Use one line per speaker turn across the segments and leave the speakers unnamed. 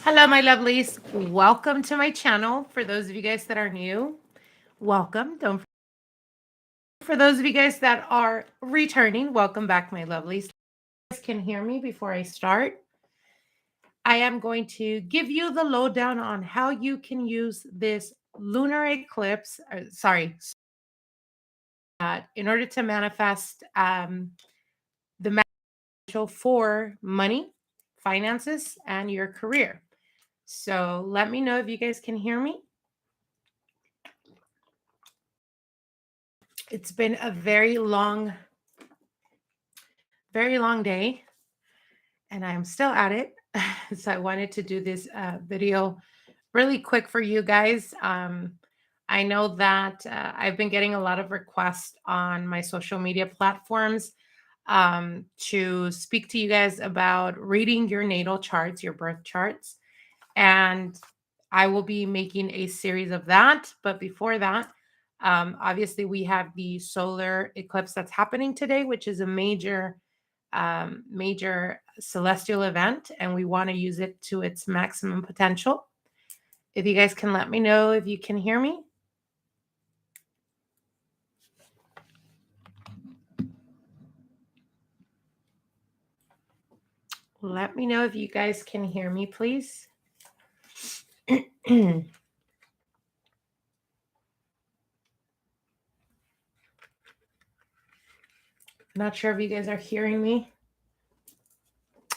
Hello, my lovelies. Welcome to my channel. For those of you guys that are new, welcome. Don't For those of you guys that are returning, welcome back, my lovelies. You guys can hear me before I start. I am going to give you the lowdown on how you can use this lunar eclipse. In order to manifest the potential for money, finances, and your career. So let me know if you guys can hear me. It's been a very long day, and I'm still at it. So I wanted to do this video really quick for you guys. I know that I've been getting a lot of requests on my social media platforms to speak to you guys about reading your natal charts, your birth charts. And I will be making a series of that. But before that, obviously, we have the solar eclipse that's happening today, which is a major celestial event, and we want to use it to its maximum potential. If you guys can let me know if you can hear me. Let me know if you guys can hear me, please. Not sure if you guys are hearing me.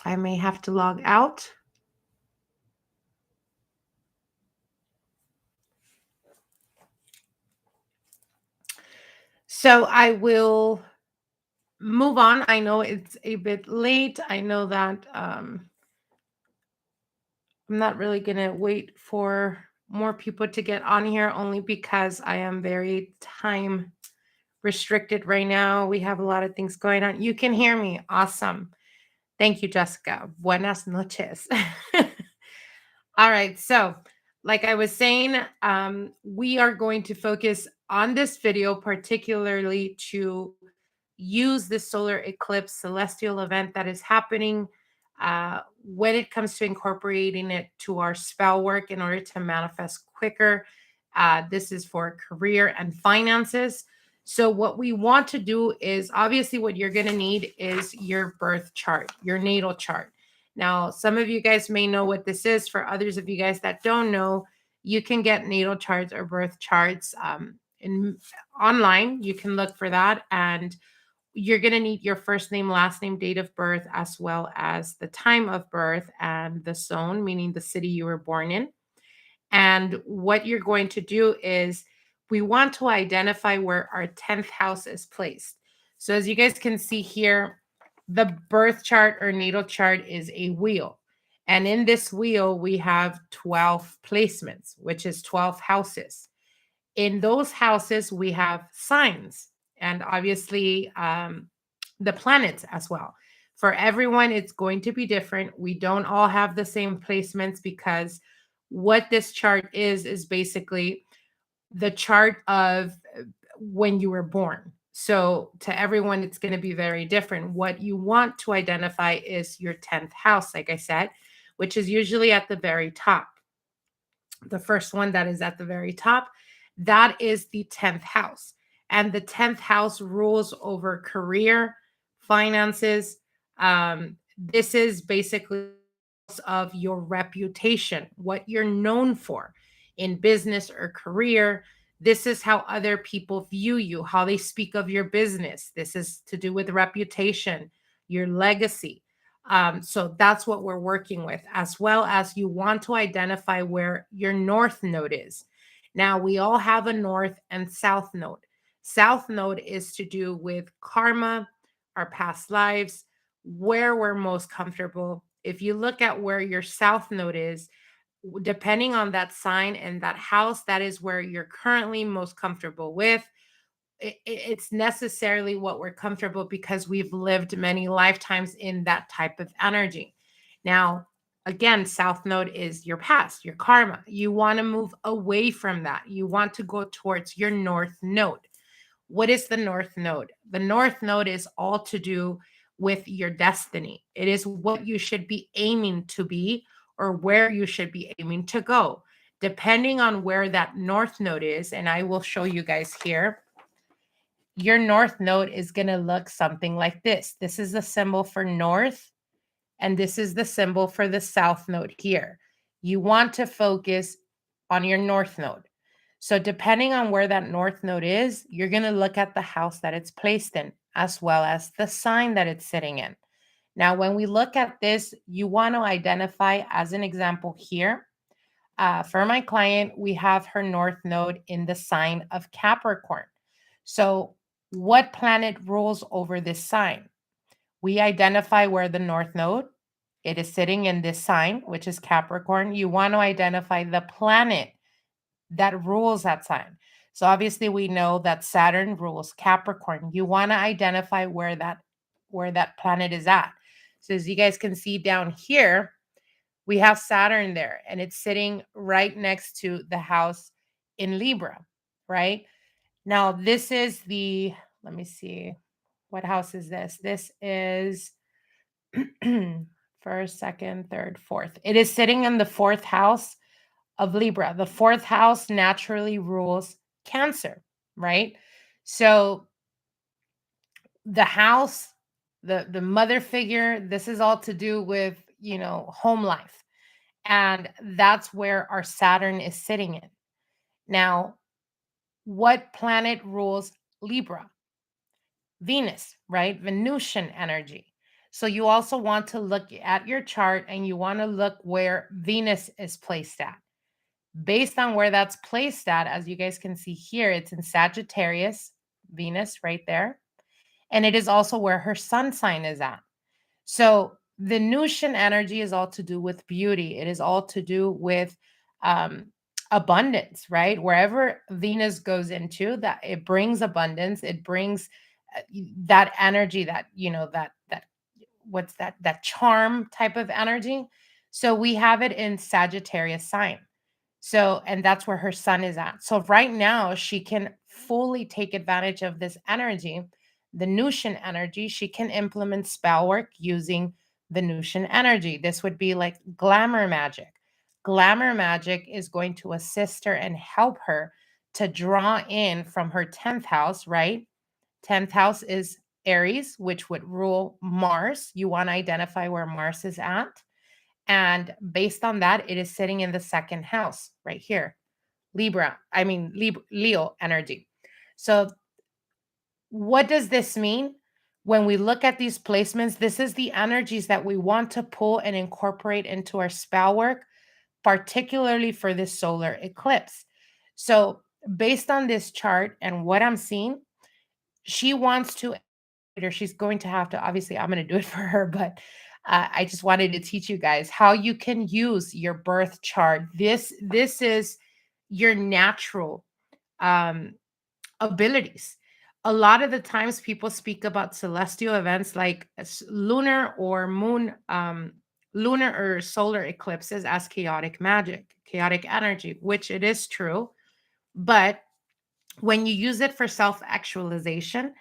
I may have to log out. So I will move on. I know it's a bit late. I know that I'm not really going to wait for more people to get on here, only because I am very time restricted right now. We have a lot of things going on. You can hear me. Awesome. Thank you, Jessica. Buenas noches. All right. So, like I was saying, we are going to focus on this video particularly to use the solar eclipse celestial event that is happening when it comes to incorporating it to our spell work in order to manifest quicker. This is for career and finances. So, what we want to do is obviously what you're going to need is your birth chart, your natal chart. Now, some of you guys may know what this is. For others of you guys that don't know, you can get natal charts or birth charts online. You can look for that, and you're going to need your first name, last name, date of birth, as well as the time of birth and the zone, meaning the city you were born in. And what you're going to do is we want to identify where our 10th house is placed. So as you guys can see here, the birth chart or natal chart is a wheel. And in this wheel, we have 12 placements, which is 12 houses. In those houses, we have signs and obviously the planets as well. For everyone, it's going to be different. We don't all have the same placements because what this chart is basically the chart of when you were born. So to everyone, it's going to be very different. What you want to identify is your 10th house, like I said, which is usually at the very top. The first one that is at the very top, that is the 10th house. And the 10th house rules over career, finances. This is basically of your reputation, what you're known for in business or career. This is how other people view you, how they speak of your business. This is to do with reputation, your legacy. So that's what we're working with, as well as you want to identify where your north node is. Now, we all have a north and south node. South node is to do with karma, our past lives, where we're most comfortable. If you look at where your south node is, depending on that sign and that house, that is where you're currently most comfortable with. It's necessarily what we're comfortable because we've lived many lifetimes in that type of energy. Now, again, south node is your past, your karma. You want to move away from that. You want to go towards your north node. What is the north node? The north node is all to do with your destiny. It is what you should be aiming to be or where you should be aiming to go, depending on where that north node is. And I will show you guys here. Your north node is going to look something like this. This is the symbol for north, and this is the symbol for the south node here. You want to focus on your north node. So depending on where that north node is, you're going to look at the house that it's placed in, as well as the sign that it's sitting in. Now, when we look at this, you want to identify, as an example here, for my client, we have her north node in the sign of Capricorn. So what planet rules over this sign? We identify where the north node, it is sitting in this sign, which is Capricorn. You want to identify the planet that rules that sign. So obviously we know that Saturn rules Capricorn. You want to identify where that planet is at. So as you guys can see down here, we have Saturn there, and it's sitting right next to the house in Libra, right? Now, this is let me see, what house is this? This is first, second, third, fourth. It is sitting in the fourth house of Libra. The fourth house naturally rules Cancer, right? So the house, the mother figure, this is all to do with, home life. And that's where our Saturn is sitting in. Now, what planet rules Libra? Venus, right? Venusian energy. So you also want to look at your chart, and you want to look where Venus is placed at. Based on where that's placed at, as you guys can see here, it's in Sagittarius, Venus right there. And it is also where her sun sign is at. So Venusian energy is all to do with beauty. It is all to do with abundance, right? Wherever Venus goes into, that it brings abundance. It brings that energy, that what's that charm type of energy. So we have it in Sagittarius sign. So, and that's where her sun is at. So right now she can fully take advantage of this energy, Venusian energy. She can implement spell work using Venusian energy. This would be like glamour magic. Glamour magic is going to assist her and help her to draw in from her 10th house, right? 10th house is Aries, which would rule Mars. You want to identify where Mars is at. And based on that, it is sitting in the second house right here, Leo energy. So what does this mean? When we look at these placements, this is the energies that we want to pull and incorporate into our spell work, particularly for this solar eclipse. So based on this chart and what I'm seeing, she wants to, or she's going to have to, obviously I'm going to do it for her, but I just wanted to teach you guys how you can use your birth chart. This is your natural abilities. A lot of the times people speak about celestial events like lunar or moon, lunar or solar eclipses as chaotic magic, chaotic energy, which it is true. But when you use it for self-actualization,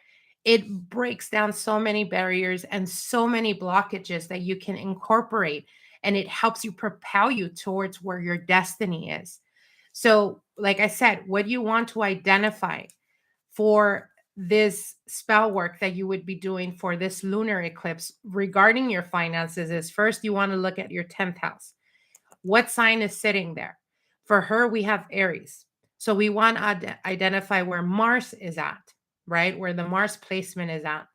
it breaks down so many barriers and so many blockages that you can incorporate, and it helps you propel you towards where your destiny is. So, like I said, what you want to identify for this spell work that you would be doing for this lunar eclipse regarding your finances is, first, you want to look at your 10th house. What sign is sitting there? For her, we have Aries. So we want to identify where Mars is at, right? Where the Mars placement is at.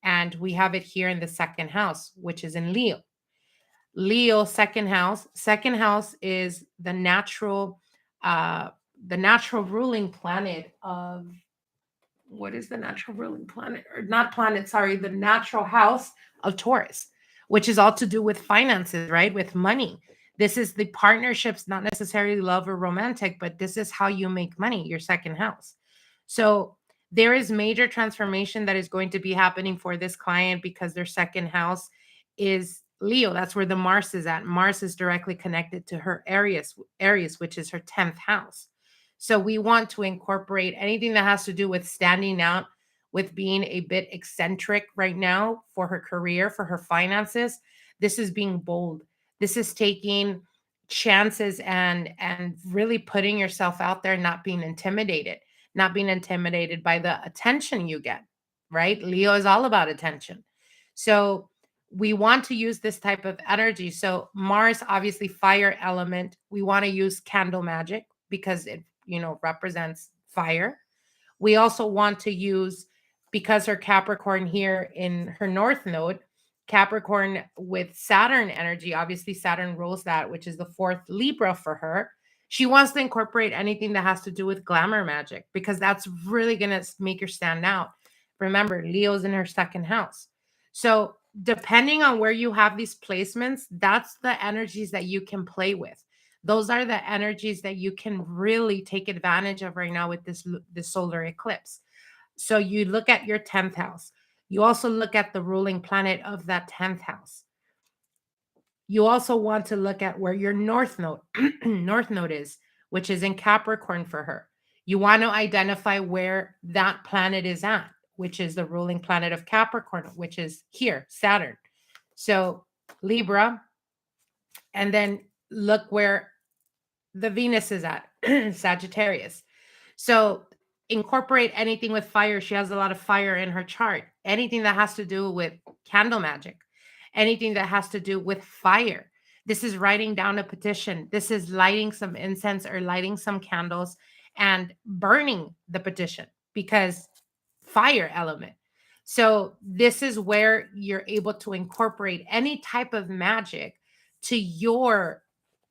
And we have it here in the second house, which is in Leo. Leo, second house. Second house is the natural ruling planet of, what is the natural ruling planet? Or not planet, sorry, the natural house of Taurus, which is all to do with finances, right? With money. This is the partnerships, not necessarily love or romantic, but this is how you make money, your second house. So there is major transformation that is going to be happening for this client because their second house is Leo. That's where the Mars is at. Mars is directly connected to her Aries, which is her 10th house. So we want to incorporate anything that has to do with standing out, with being a bit eccentric right now for her career, for her finances. This is being bold. This is taking chances and really putting yourself out there, not being intimidated by the attention you get, right? Leo is all about attention. So we want to use this type of energy. So Mars, obviously fire element, we want to use candle magic because it, represents fire. We also want to use, because her Capricorn here in her North Node, Capricorn with Saturn energy, obviously Saturn rules that, which is the fourth Libra for her. She wants to incorporate anything that has to do with glamour magic because that's really going to make her stand out. Remember, Leo's in her second house. So, depending on where you have these placements, that's the energies that you can play with. Those are the energies that you can really take advantage of right now with this solar eclipse. So you look at your 10th house. You also look at the ruling planet of that 10th house. You also want to look at where your north node north node is, which is in Capricorn for her. You want to identify where that planet is at, which is the ruling planet of Capricorn, which is here, Saturn. So Libra, and then look where the Venus is at, Sagittarius. So incorporate anything with fire. She has a lot of fire in her chart. Anything that has to do with candle magic, anything that has to do with fire. This is writing down a petition. This is lighting some incense or lighting some candles and burning the petition because fire element. So this is where you're able to incorporate any type of magic to your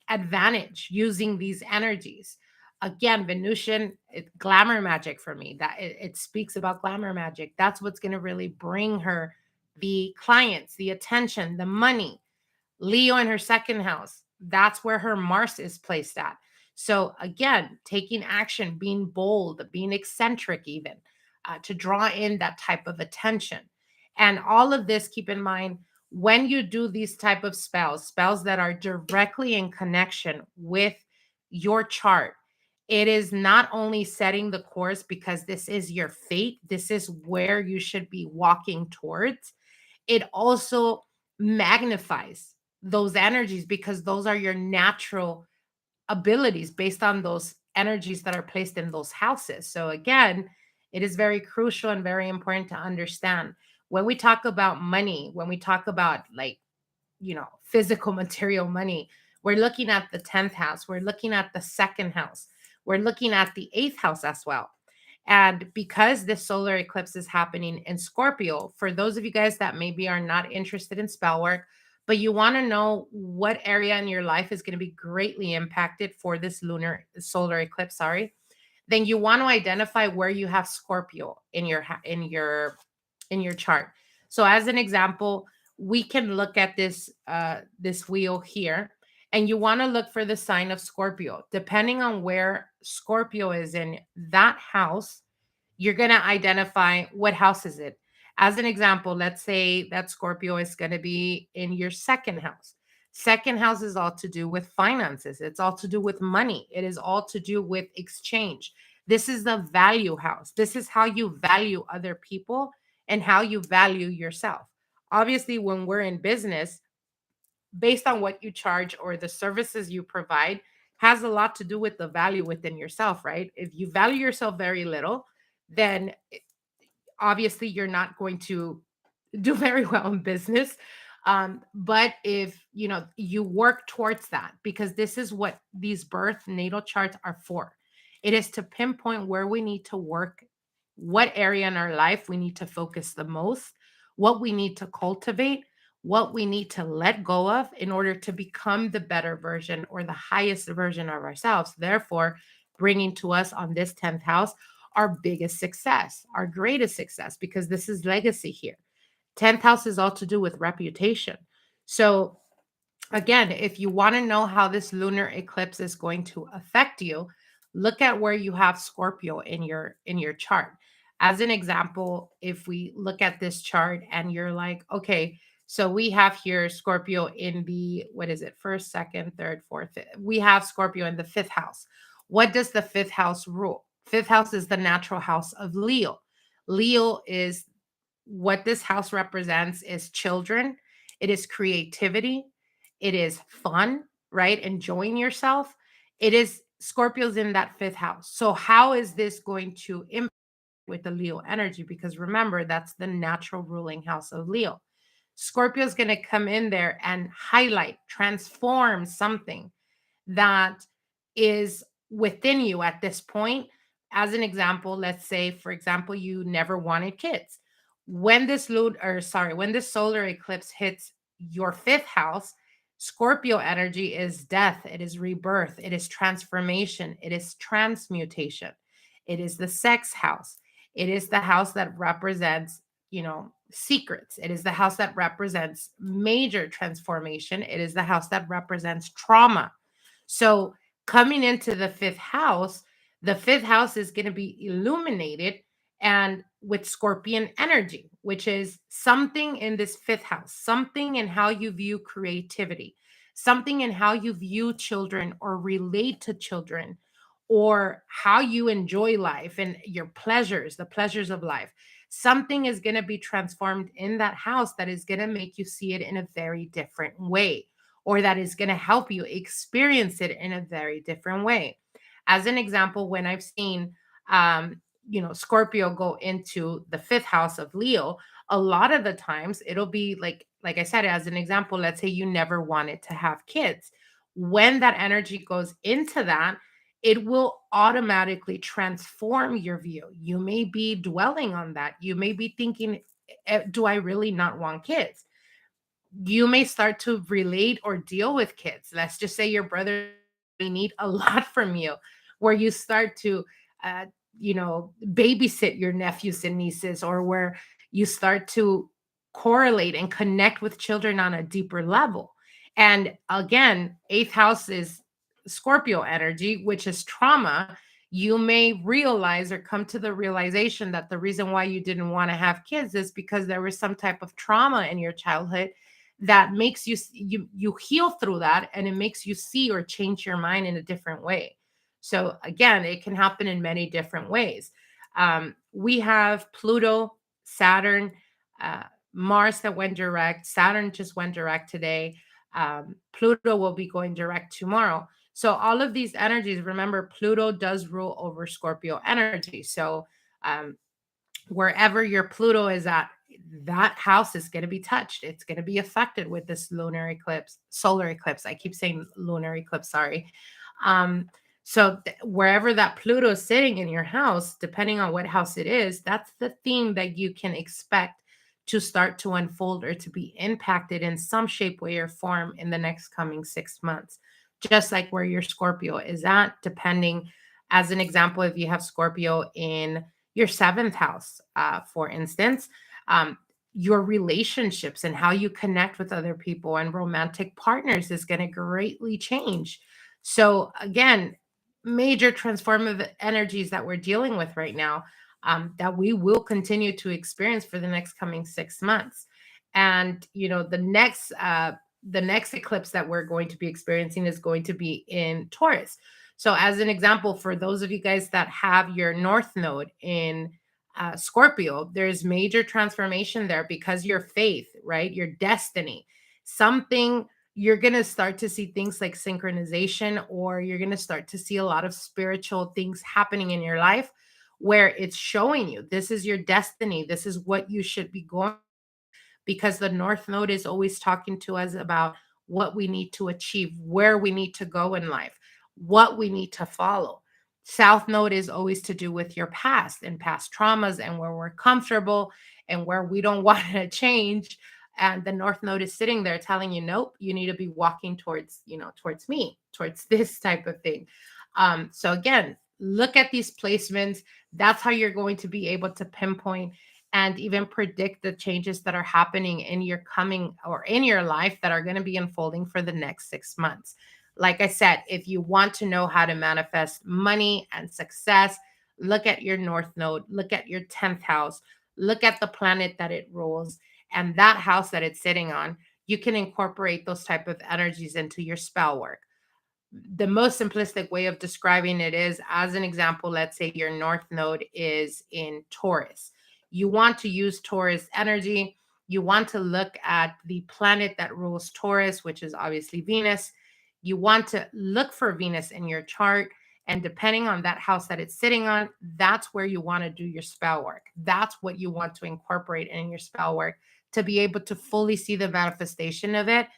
advantage using these energies. Again, Venusian, glamour magic for me. That it speaks about glamour magic. That's what's going to really bring her the clients, the attention, the money. Leo in her second house. That's where her Mars is placed at. So again, taking action, being bold, being eccentric, even to draw in that type of attention. And all of this, keep in mind, when you do these type of spells that are directly in connection with your chart, it is not only setting the course because this is your fate, this is where you should be walking towards. It also magnifies those energies because those are your natural abilities based on those energies that are placed in those houses. So again, it is very crucial and very important to understand when we talk about money, when we talk about like, physical material money, we're looking at the 10th house, we're looking at the second house, we're looking at the 8th house as well. And because this solar eclipse is happening in Scorpio, for those of you guys that maybe are not interested in spell work, but you want to know what area in your life is going to be greatly impacted for this solar eclipse, then you want to identify where you have Scorpio in your chart. So as an example, we can look at this wheel here, and you want to look for the sign of Scorpio. Depending on where Scorpio is in that house, you're going to identify what house is it. As an example, let's say that Scorpio is going to be in your second house. Second house is all to do with finances. It's all to do with money. It is all to do with exchange. This is the value house. This is how you value other people and how you value yourself. Obviously, when we're in business, based on what you charge or the services you provide, has a lot to do with the value within yourself, right? If you value yourself very little, then obviously you're not going to do very well in business. But if you work towards that, because this is what these birth natal charts are for. It is to pinpoint where we need to work, what area in our life we need to focus the most, what we need to cultivate, what we need to let go of in order to become the better version or the highest version of ourselves. Therefore, bringing to us on this 10th house our biggest success, our greatest success, because this is legacy here. 10th house is all to do with reputation. So again, if you want to know how this lunar eclipse is going to affect you, look at where you have Scorpio in your chart. As an example, if we look at this chart and you're like, okay, so we have here Scorpio in the, what is it, first, second, third, fourth, fifth. We have Scorpio in the 5th house. What does the 5th house rule? 5th house is the natural house of Leo. Leo is what this house represents is children. It is creativity. It is fun. right? Enjoying yourself. It is Scorpio's in that fifth house. So how is this going to impact with the Leo energy? Because remember, that's the natural ruling house of Leo. Scorpio's going to come in there and highlight, transform something that is within you at this point. As an example, let's say, for example, you never wanted kids. When this solar eclipse hits your fifth house, Scorpio energy is death, it is rebirth, it is transformation, it is transmutation. It is the sex house. It is the house that represents, secrets. It is the house that represents major transformation. It is the house that represents trauma. So, coming into the fifth house is going to be illuminated and with scorpion energy, which is something in this fifth house, something in how you view creativity, something in how you view children or relate to children, or how you enjoy life and your pleasures, the pleasures of life. Something is going to be transformed in that house that is going to make you see it in a very different way, or that is going to help you experience it in a very different way. As an example, when I've seen, Scorpio go into the fifth house of Leo, a lot of the times it'll be like I said, as an example, let's say you never wanted to have kids. When that energy goes into that, it will automatically transform your view. You may be dwelling on that. You may be thinking, do I really not want kids? You may start to relate or deal with kids. Let's just say your brother may need a lot from you, where you start to, uh, babysit your nephews and nieces, or where you start to correlate and connect with children on a deeper level. And again, eighth house is Scorpio energy, which is trauma. You may realize or come to the realization that the reason why you didn't want to have kids is because there was some type of trauma in your childhood that makes you heal through that, and it makes you see or change your mind in a different way. So again, it can happen in many different ways. We have Pluto, Saturn, uh, Mars that went direct. Saturn just went direct today. Pluto will be going direct tomorrow. So all of these energies, remember, Pluto does rule over Scorpio energy. So um, wherever your Pluto is at, that house is going to be touched. It's going to be affected with this lunar eclipse, solar eclipse. I keep saying lunar eclipse, sorry. Um, wherever that Pluto is sitting in your house, depending on what house it is, that's the theme that you can expect to start to unfold or to be impacted in some shape, way, or form in the next coming 6 months. Just like where your Scorpio is at, depending, as an example, if you have Scorpio in your seventh house, for instance, um, your relationships and how you connect with other people and romantic partners is going to greatly change. So, again, major transformative energies that we're dealing with right now, that we will continue to experience for the next coming 6 months. And, the next eclipse that we're going to be experiencing is going to be in Taurus. So, as an example, for those of you guys that have your North Node in Scorpio, there's major transformation there because your faith, right? Your destiny, something you're going to start to see things like synchronization, or you're going to start to see a lot of spiritual things happening in your life where it's showing you this is your destiny. This is what you should be going, because the North Node is always talking to us about what we need to achieve, where we need to go in life, what we need to follow. South Node is always to do with your past and past traumas and where we're comfortable and where we don't want to change. And the North Node is sitting there telling you, nope, you need to be walking towards, towards me, towards this type of thing. So again, look at these placements. That's how you're going to be able to pinpoint and even predict the changes that are happening in your coming or in your life that are going to be unfolding for the next 6 months. Like I said, if you want to know how to manifest money and success, look at your North Node, look at your 10th house, look at the planet that it rules, and that house that it's sitting on. You can incorporate those type of energies into your spell work. The most simplistic way of describing it is, as an example, let's say your North Node is in Taurus. You want to use Taurus energy. You want to look at the planet that rules Taurus, which is obviously Venus. You want to look for Venus in your chart. And depending on that house that it's sitting on, that's where you want to do your spell work. That's what you want to incorporate in your spell work to be able to fully see the manifestation of it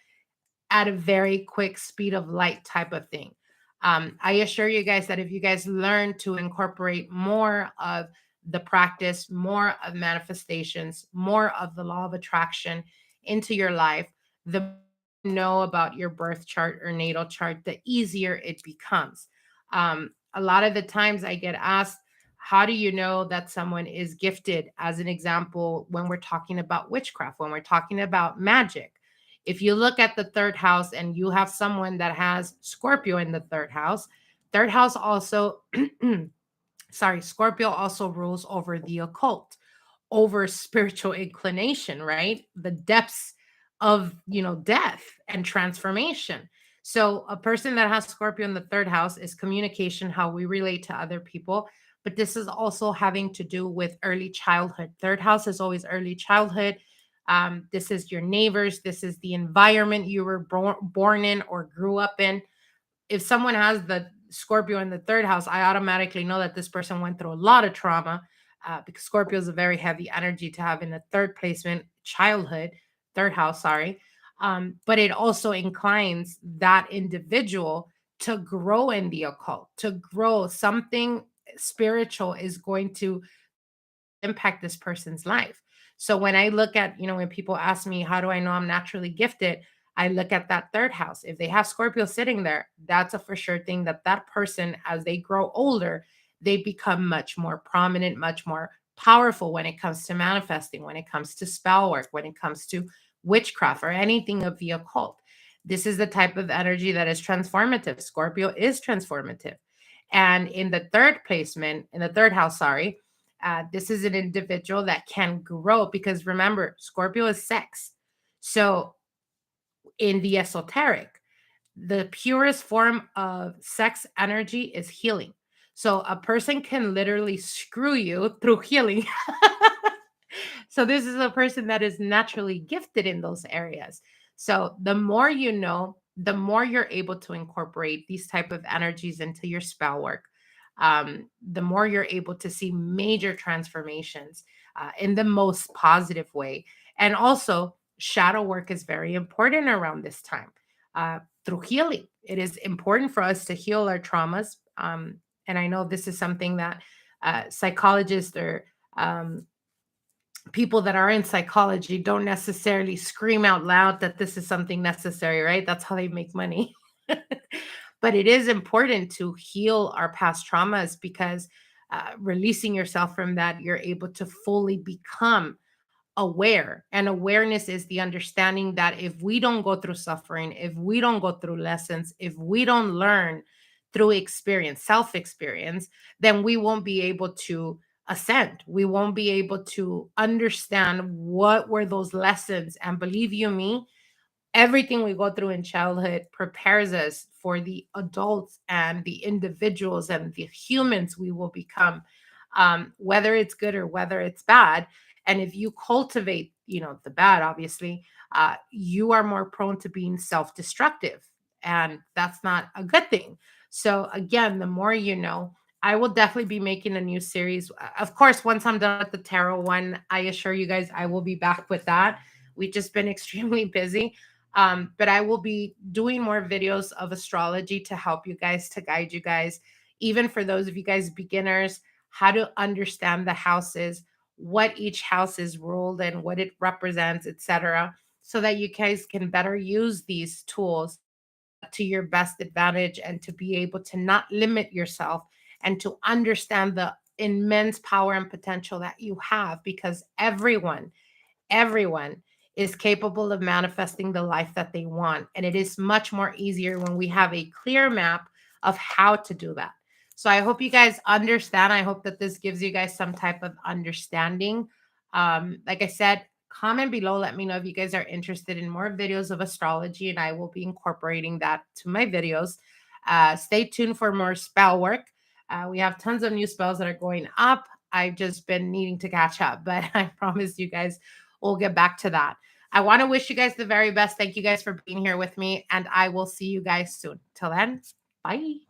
at a very quick speed of light type of thing. I assure you guys that if you guys learn to incorporate more of the practice, more of manifestations, more of the law of attraction into your life, the more you know about your birth chart or natal chart, the easier it becomes. A lot of the times I get asked, how do you know that someone is gifted? As an example, when we're talking about witchcraft, when we're talking about magic, if you look at the third house and you have someone that has Scorpio in the third house also, sorry, Scorpio also rules over the occult, over spiritual inclination, right? The depths of, death and transformation. So a person that has Scorpio in the third house is communication, how we relate to other people. But this is also having to do with early childhood. Third house is always early childhood. This is your neighbors. This is the environment you were born in or grew up in. If someone has the Scorpio in the third house, I automatically know that this person went through a lot of trauma, because Scorpio is a very heavy energy to have in the third placement, childhood, third house, sorry. But it also inclines that individual to grow in the occult, to grow. Something spiritual is going to impact this person's life. So when I look at, when people ask me, how do I know I'm naturally gifted? I look at that third house. If they have Scorpio sitting there, that's a for sure thing that that person, as they grow older, they become much more prominent, much more powerful when it comes to manifesting, when it comes to spell work, when it comes to witchcraft or anything of the occult. This is the type of energy that is transformative. Scorpio is transformative. And in the third placement, in the third house, sorry, this is an individual that can grow because remember, Scorpio is sex. So in the esoteric, the purest form of sex energy is healing. So a person can literally screw you through healing. So this is a person that is naturally gifted in those areas. So the more you know, the more you're able to incorporate these type of energies into your spell work. The more you're able to see major transformations in the most positive way. And also, shadow work is very important around this time, through healing. It is important for us to heal our traumas. And I know this is something that psychologists or people that are in psychology don't necessarily scream out loud that this is something necessary, right? That's how they make money. But it is important to heal our past traumas because releasing yourself from that, you're able to fully become aware. And awareness is the understanding that if we don't go through suffering, if we don't go through lessons, if we don't learn through experience, self experience, then we won't be able to ascend. We won't be able to understand what were those lessons. And believe you me, everything we go through in childhood prepares us for the adults and the individuals and the humans we will become, whether it's good or whether it's bad. And if you cultivate, the bad, obviously, you are more prone to being self-destructive, and that's not a good thing. So again, the more you know, I will definitely be making a new series. Of course, once I'm done with the tarot one, I assure you guys I will be back with that. We've just been extremely busy. But I will be doing more videos of astrology to help you guys, to guide you guys, even for those of you guys beginners, how to understand the houses, what each house is ruled and what it represents, etc., so that you guys can better use these tools to your best advantage and to be able to not limit yourself and to understand the immense power and potential that you have, because everyone is capable of manifesting the life that they want. And it is much more easier when we have a clear map of how to do that. So I hope you guys understand. I hope that this gives you guys some type of understanding. Like I said, comment below. Let me know if you guys are interested in more videos of astrology, and I will be incorporating that to my videos. Stay tuned for more spell work. We have tons of new spells that are going up. I've just been needing to catch up, but I promise you guys we'll get back to that. I want to wish you guys the very best. Thank you guys for being here with me, and I will see you guys soon. Till then, bye.